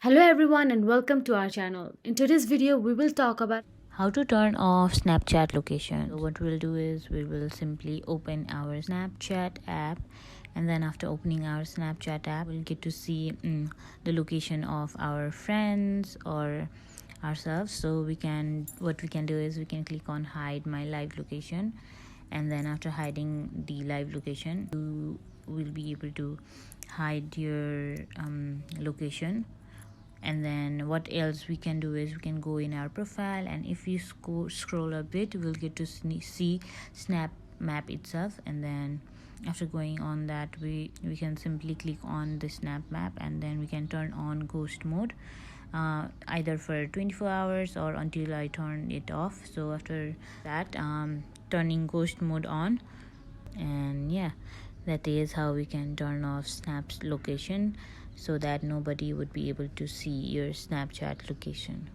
Hello everyone and welcome to our channel. In today's video, we will talk about How to turn off Snapchat location. So what we'll do is we will simply open our Snapchat app, and then after opening our Snapchat app we'll get to see the location of our friends or ourselves. So what we can do is we can click on hide my live location, and then after hiding the live location you will be able to hide your location. And then what else we can do is we can go in our profile, and if you scroll a bit we'll get to see snap map itself. And then after going on that we can simply click on the snap map, and then we can turn on ghost mode, either for 24 hours or until I turn it off. So after that, turning ghost mode on, and yeah, that is how we can turn off Snap's location so that nobody would be able to see your Snapchat location.